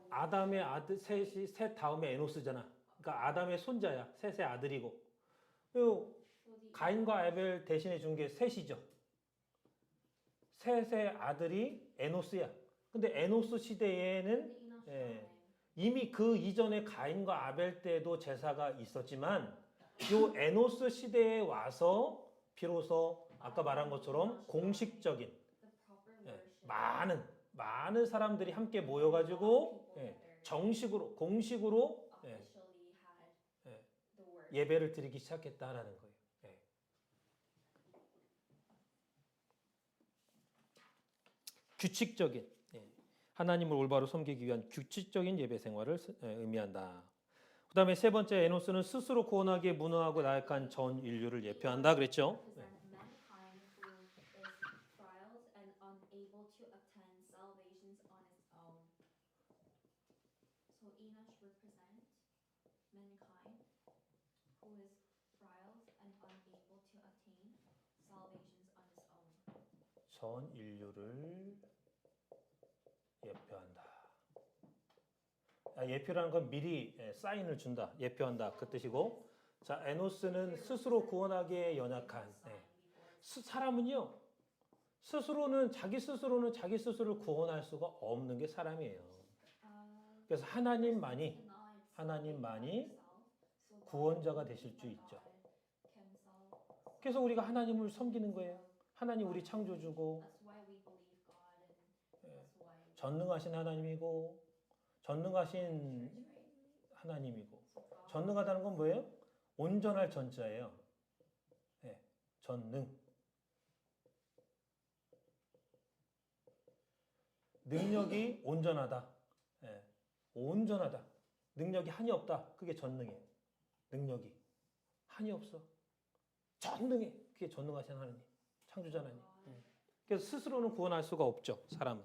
아담의 아들 셋 다음에 에노스잖아. 그러니까 아담의 손자야. 셋의 아들이고. 가인과 아벨 대신해 준 게 셋이죠. 셋의 아들이 에노스야. 근데 에노스 시대에는 이미 그 이전에 가인과 아벨 때도 제사가 있었지만 요 에노스 시대에 와서 비로소 아까 말한 것처럼 공식적인 많은 사람들이 함께 모여가지고 정식으로 공식으로 예배를 드리기 시작했다라는 거예요. 규칙적인 하나님을 올바로 섬기기 위한 규칙적인 예배 생활을 의미한다. 그 다음에 세 번째 에노스는 스스로 고온하게 무능하고 나약한 전 인류를 예표한다 그랬죠. So Enosh represents mankind who is frail and unable to attain 전 인류를 예표한다. 예표라는 건 미리 사인을 준다, 예표한다 그 뜻이고, 자 에노스는 스스로 구원하기에 연약한. 사람은요 스스로는 자기 스스로를 구원할 수가 없는 게 사람이에요. 그래서 하나님만이 구원자가 되실 수 있죠. 그래서 우리가 하나님을 섬기는 거예요. 하나님 우리 창조주고, 전능하신 하나님이고, 전능하신 하나님이고, 전능하다는 건 뭐예요? 온전할 전자예요. 전능. 능력이 온전하다. 온전하다. 능력이 한이 없다. 그게 전능이에요. 능력이 한이 없어. 전능해. 그게 전능하신 하나님. 창조자 하나님. 그래서 스스로는 구원할 수가 없죠. 사람은.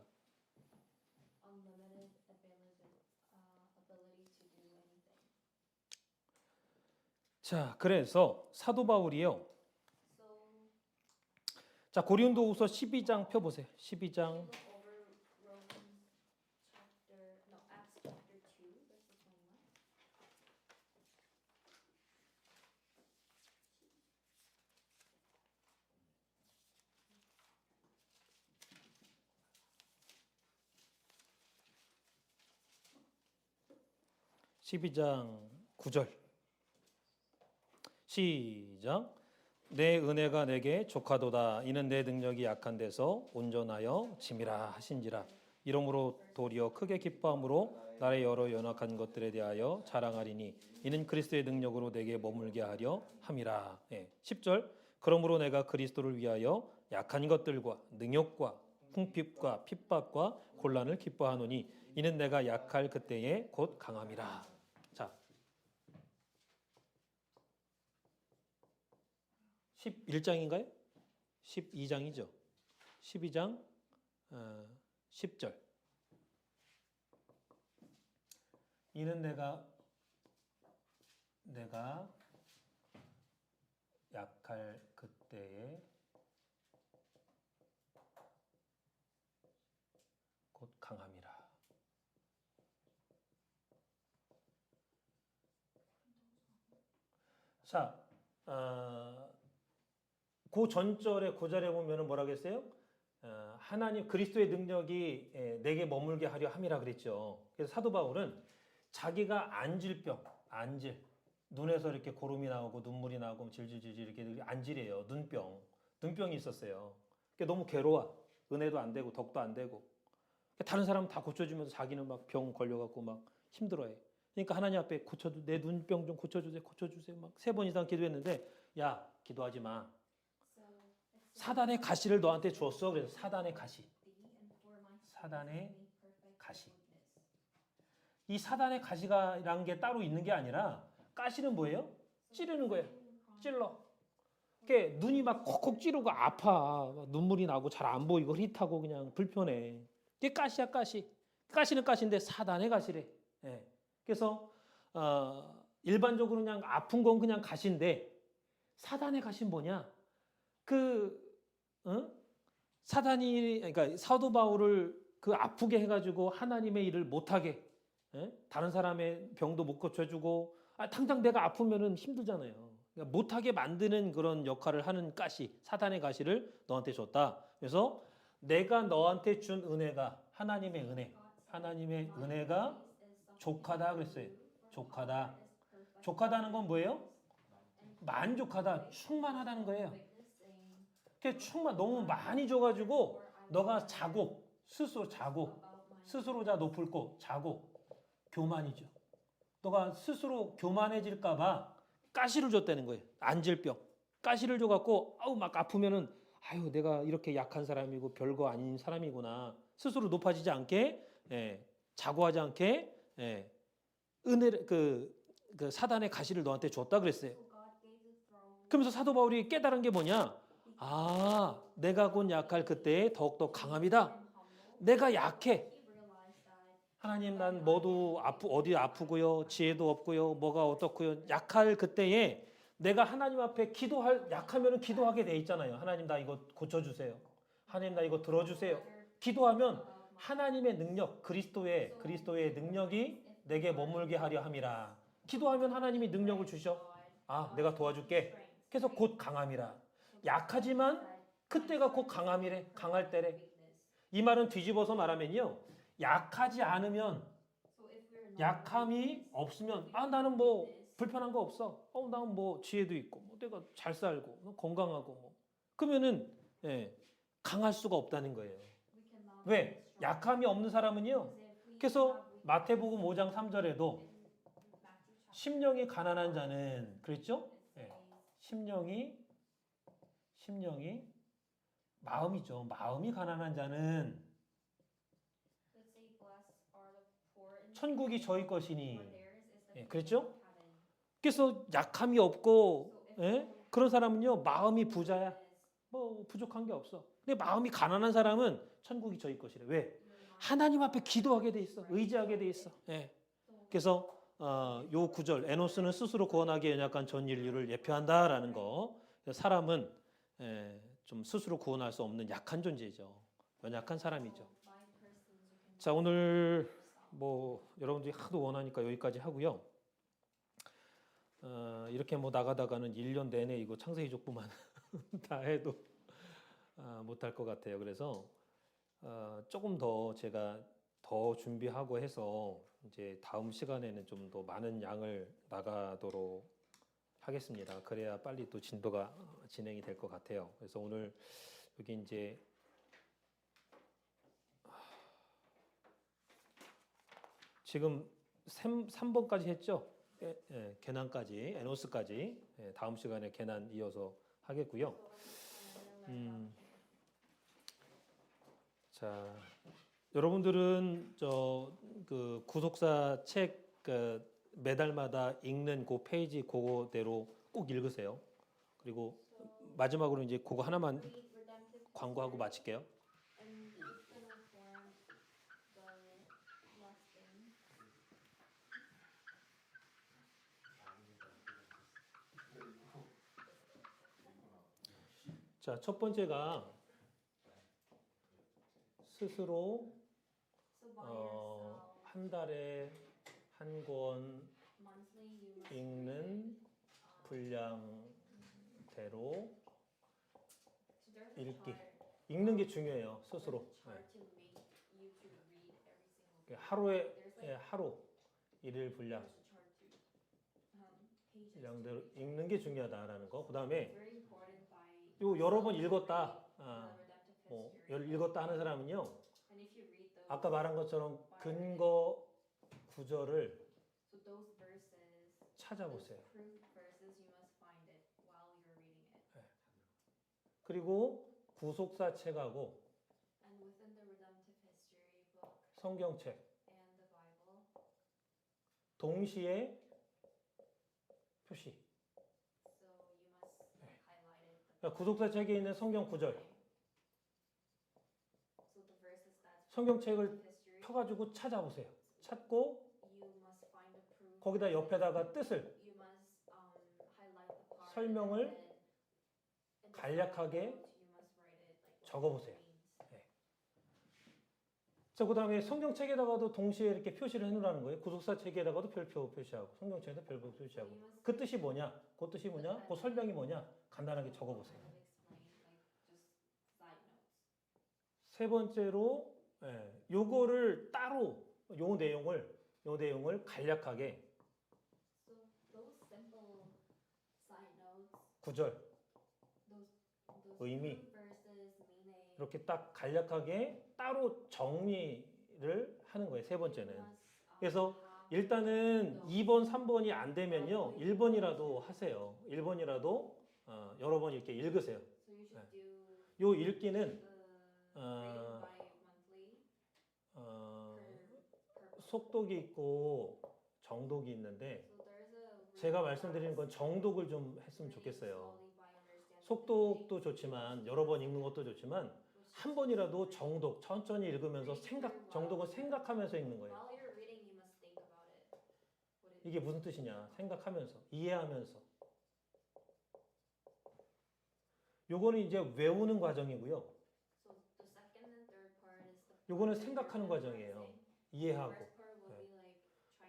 자, 그래서 사도 바울이요. 자, 고린도후서 12장 펴보세요. 12장. (12장 9절) 시작. 내 은혜가 내게 족하도다. 이는 내 능력이 약한 데서 온전하여 짐이라 하신지라. 이러므로 도리어 크게 기뻐함으로 나의 여러 연약한 것들에 대하여 자랑하리니 이는 그리스도의 능력으로 내게 머물게 하려 함이라. 10절. 그러므로 내가 그리스도를 위하여 약한 것들과 능욕과 궁핍과 핍박과 곤란을 기뻐하노니 이는 내가 약할 그때에 곧 강함이라. 자, 11장인가요? 12장이죠. 12장 10절. 이는 내가 약할 그때에 곧 강함이라. 자, 그 전절에 그 자리에 보면은 뭐라고 했어요? 하나님 그리스도의 능력이 내게 머물게 하려 함이라 그랬죠. 그래서 사도 바울은 자기가 안질병, 눈에서 이렇게 고름이 나오고 눈물이 나오고 질질질질 이렇게 안질이에요. 눈병이 있었어요. 너무 괴로워. 은혜도 안 되고 덕도 안 되고. 다른 사람은 다 고쳐주면서 자기는 막 병 걸려갖고 막 힘들어해. 그러니까 하나님 앞에 내 눈병 좀 고쳐주세요. 막 3번 이상 기도했는데, 야, 기도하지 마. 사단의 가시를 너한테 줬어. 그래서 사단의 가시. 이 사단의 가시라는 게 따로 있는 게 아니라 가시는 뭐예요? 찌르는 거예요. 찔러. 그게 눈이 막 콕콕 찌르고 아파. 막 눈물이 나고 잘 안 보이고 흐릿하고 그냥 불편해. 이게 가시야, 가시. 가시는 가시인데 사단의 가시래. 그래서 일반적으로 그냥 아픈 건 그냥 가시인데 사단의 가시는 뭐냐? 사단이, 그러니까 사도 바울을 아프게 해가지고 하나님의 일을 못하게, 다른 사람의 병도 못 고쳐주고, 당장 내가 아프면은 힘들잖아요. 그러니까 못하게 만드는 그런 역할을 하는 가시, 사단의 가시를 너한테 줬다. 그래서 내가 너한테 준 은혜가 하나님의 은혜가 족하다 그랬어요. 족하다는 건 뭐예요? 만족하다, 충만하다는 거예요. 너무 많이 줘가지고 너가 스스로 자 높을 거 자고 교만이죠. 너가 스스로 교만해질까봐 가시를 줬다는 거예요. 안질병. 가시를 줘갖고 막 아프면은 내가 이렇게 약한 사람이고 별거 아닌 사람이구나. 스스로 높아지지 않게, 자고하지 않게, 은혜를 그 사단의 가시를 너한테 줬다 그랬어요. 그러면서 사도 바울이 깨달은 게 뭐냐? 내가 곧 약할 그때에 더욱더 강함이다. 내가 약해. 하나님, 난 모두 어디 아프고요, 지혜도 없고요, 뭐가 어떻고요. 약할 그때에 내가 하나님 앞에 약하면 기도하게 돼 있잖아요. 하나님, 나 이거 고쳐주세요. 하나님 나 이거 들어주세요. 기도하면 하나님의 능력, 그리스도의 능력이 내게 머물게 하려 함이라. 기도하면 하나님이 능력을 주셔. 아, 내가 도와줄게. 그래서 곧 강함이라. 약하지만 그때가 곧 강함이래. 강할 때래. 이 말은 뒤집어서 말하면요. 약하지 않으면, 약함이 없으면, 아, 나는 뭐 불편한 거 없어. 나는 뭐 지혜도 있고, 뭐 내가 잘 살고, 뭐 건강하고, 뭐. 그러면은, 예, 강할 수가 없다는 거예요. 왜? 약함이 없는 사람은요. 그래서 마태복음 5장 3절에도 심령이 가난한 자는, 그랬죠? 예, 심령이 마음이죠. 마음이 가난한 자는 천국이 저희 것이니. 예, 그랬죠? 그래서 약함이 없고, 예? 그런 사람은요, 마음이 부자야. 뭐 부족한 게 없어. 근데 마음이 가난한 사람은 천국이 저희 것이래. 왜? 하나님 앞에 기도하게 돼 있어. 의지하게 돼 있어. 예. 그래서 요 구절 에노스는 스스로 구원하기에 연약한 전 인류를 예표한다라는 거. 사람은 좀 스스로 구원할 수 없는 약한 존재죠. 연약한 사람이죠. 자, 오늘 뭐 여러분들이 하도 원하니까 여기까지 하고요. 이렇게 뭐 나가다가는 1년 내내 이거 창세기 족보만 다 해도 못할 것 같아요. 그래서 조금 더 제가 더 준비하고 해서 이제 다음 시간에는 좀 더 많은 양을 나가도록 하겠습니다. 그래야 빨리 또 진도가 진행이 될 것 같아요. 그래서 오늘 여기 이제 지금 3번까지 했죠? 개난까지, 에노스까지. 다음 시간에 개난 이어서 하겠고요. 자, 여러분들은 그 구속사 책 매달마다 읽는 그 페이지 그거대로 꼭 읽으세요. 그리고 마지막으로 이제 그거 하나만 광고하고 마칠게요. 자, 첫 번째가 스스로 한 달에 한 권 읽는 분량대로 읽기. 읽는 게 중요해요. 스스로. 하루 일일 분량대로 읽는 게 중요하다라는 거. 그다음에 요 여러 번 읽었다. 뭐 읽었다 하는 사람은요. 아까 말한 것처럼 근거 구절을 찾아보세요. 그리고 구속사 책하고 성경책 동시에 표시. 그러니까 구속사 책에 있는 성경 구절, 성경책을 펴가지고 찾아보세요. 찾고 거기다 옆에다가 뜻을 설명을 간략하게 적어보세요. 네. 자, 그 다음에 성경책에다가도 동시에 이렇게 표시를 해놓으라는 거예요. 구속사 책에다가도 별표 표시하고 성경책에다 별표 표시하고. 그 뜻이 뭐냐? 그 뜻이 뭐냐? 그 설명이 뭐냐? 간단하게 적어보세요. 세 번째로 요거를 따로 요 내용을 간략하게 구절, 의미 이렇게 딱 간략하게 따로 정리를 하는 거예요. 세 번째는. 그래서 일단은 2번, 3번이 안 되면요. 1번이라도 하세요. 1번이라도 여러 번 이렇게 읽으세요. 요 읽기는 속독이 있고 정독이 있는데 제가 말씀드리는 건 정독을 좀 했으면 좋겠어요. 속독도 좋지만 여러 번 읽는 것도 좋지만 한 번이라도 정독, 천천히 읽으면서 정독은 생각하면서 읽는 거예요. 이게 무슨 뜻이냐? 생각하면서, 이해하면서. 요거는 이제 외우는 과정이고요. 요거는 생각하는 과정이에요. 이해하고.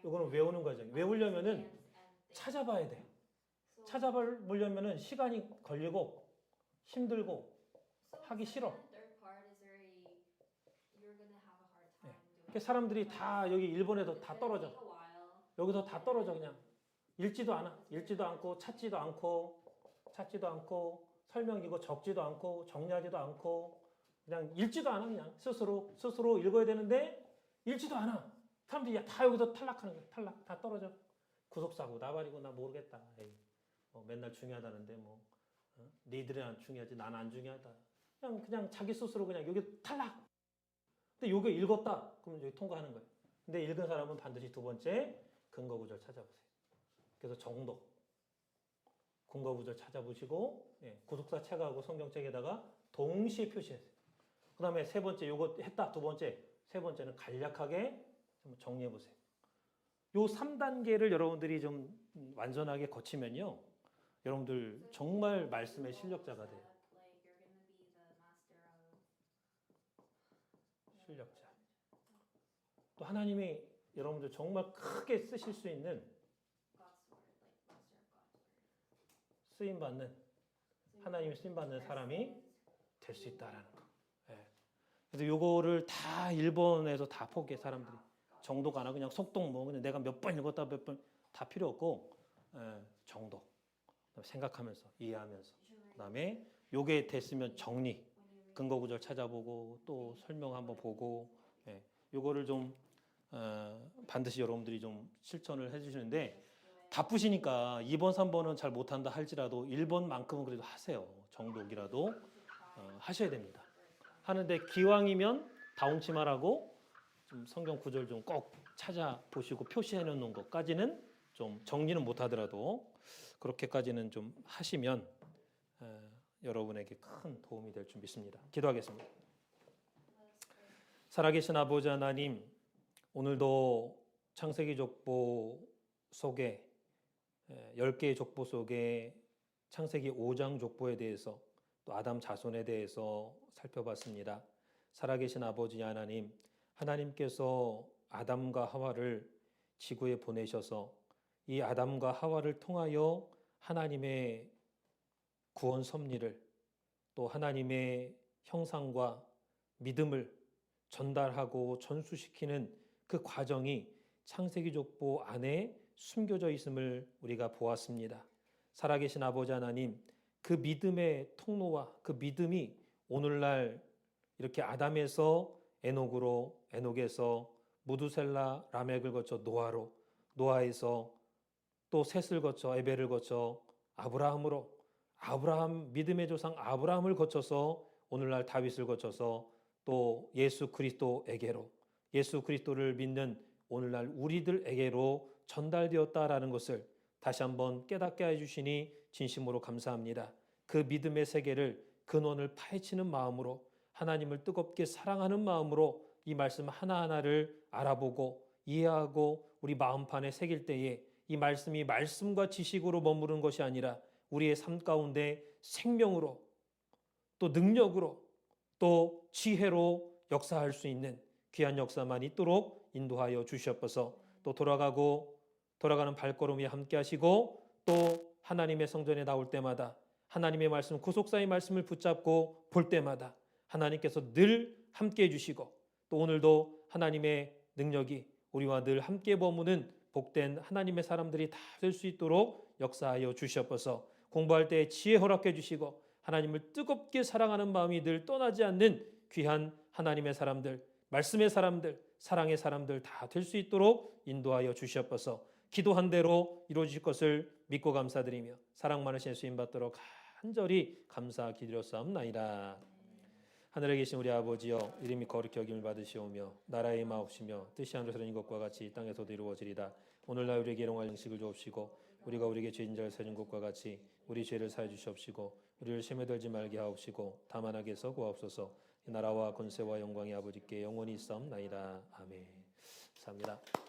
요거는 외우는 과정. 외우려면은 찾아봐야 돼요. 찾아보려면은 시간이 걸리고 힘들고 하기 싫어. 그 사람들이 다 여기 일본에도 다 떨어져. 여기서 다 떨어져 그냥. 읽지도 않아. 읽지도 않고 찾지도 않고 설명 이거 적지도 않고 정리하지도 않고 그냥 읽지도 않아 그냥 스스로 읽어야 되는데 읽지도 않아. 사람들이 다 여기서 탈락하는 거야. 탈락 다 떨어져. 구속사고 나발이고 나 모르겠다. 에이, 맨날 중요하다는데 니들은 중요하지 난 안 중요하다. 그냥 자기 스스로 그냥 여기 탈락. 근데 요게 읽었다. 그럼 여기 통과하는 거예요. 근데 읽은 사람은 반드시 두 번째 근거 구절 찾아보세요. 그래서 정독 근거 구절 찾아보시고 구속사 책하고 성경책에다가 동시에 표시하세요. 그 다음에 세 번째 요거 했다. 두 번째 세 번째는 간략하게 좀 정리해 보세요. 요 3단계를 여러분들이 좀 완전하게 거치면요. 여러분들 정말 말씀의 실력자가 돼요. 실력자. 또 하나님이 여러분들 정말 크게 쓰실 수 있는 쓰임받는 하나님이 쓰임받는 사람이 될 수 있다라는 거. 그래서 요거를 다 일본에서 다 포기해 사람들이. 정독 안 하고 그냥 속독 그냥 내가 몇 번 읽었다 몇 번 다 필요 없고 정독 생각하면서 이해하면서 그다음에 요게 됐으면 정리 근거 구절 찾아보고 또 설명 한번 보고 요거를 좀 반드시 여러분들이 좀 실천을 해주시는데 바쁘시니까 2번 3번은 잘 못한다 할지라도 1번만큼은 그래도 하세요. 정독이라도 하셔야 됩니다. 하는데 기왕이면 다홍치마라고 좀 성경 구절 좀 꼭 찾아보시고 표시해 놓는 것까지는 좀 정리는 못하더라도 그렇게까지는 좀 하시면 여러분에게 큰 도움이 될 줄 믿습니다. 기도하겠습니다. 살아계신 아버지 하나님, 오늘도 창세기 족보 속에 10개의 족보 속에 창세기 5장 족보에 대해서 또 아담 자손에 대해서 살펴봤습니다. 살아계신 아버지 하나님, 하나님께서 아담과 하와를 지구에 보내셔서 이 아담과 하와를 통하여 하나님의 구원 섭리를 또 하나님의 형상과 믿음을 전달하고 전수시키는 그 과정이 창세기 족보 안에 숨겨져 있음을 우리가 보았습니다. 살아계신 아버지 하나님, 그 믿음의 통로와 그 믿음이 오늘날 이렇게 아담에서 에녹으로, 에녹에서 무두셀라, 라멕을 거쳐 노아로, 노아에서 또 셋을 거쳐 에벨을 거쳐 아브라함으로, 아브라함 믿음의 조상 아브라함을 거쳐서 오늘날 다윗을 거쳐서 또 예수 그리스도에게로, 예수 그리스도를 믿는 오늘날 우리들에게로 전달되었다라는 것을 다시 한번 깨닫게 해주시니 진심으로 감사합니다. 그 믿음의 세계를 근원을 파헤치는 마음으로 하나님을 뜨겁게 사랑하는 마음으로 이 말씀 하나하나를 알아보고 이해하고 우리 마음판에 새길 때에 이 말씀이 말씀과 지식으로 머무르는 것이 아니라 우리의 삶 가운데 생명으로 또 능력으로 또 지혜로 역사할 수 있는 귀한 역사만 있도록 인도하여 주시옵소서. 또 돌아가는 발걸음이 함께 하시고 또 하나님의 성전에 나올 때마다 하나님의 말씀, 구속사의 말씀을 붙잡고 볼 때마다 하나님께서 늘 함께 해주시고 또 오늘도 하나님의 능력이 우리와 늘 함께 머무는 복된 하나님의 사람들이 다 될 수 있도록 역사하여 주시옵소서. 공부할 때 지혜 허락해 주시고 하나님을 뜨겁게 사랑하는 마음이 늘 떠나지 않는 귀한 하나님의 사람들, 말씀의 사람들, 사랑의 사람들 다 될 수 있도록 인도하여 주시옵소서. 기도한 대로 이루어질 것을 믿고 감사드리며 사랑 많으신 예수님 받도록 간절히 감사 기드렸사옵나이다. 하늘에 계신 우리 아버지여, 이름이 거룩히 여김을 받으시오며 나라의 마옵시며 뜻이 하늘에서 이룬 것과 같이 이 땅에서도 이루어지리다. 오늘날 우리에게 일용할 양식을 주옵시고 우리가 우리에게 죄인 자를 사준 것과 같이 우리 죄를 사해 주시옵시고 우리를 시험에 들지 말게 하옵시고 다만 악에서 구하옵소서. 이 나라와 권세와 영광이 아버지께 영원히 있사옵나이다. 아멘. 감사합니다.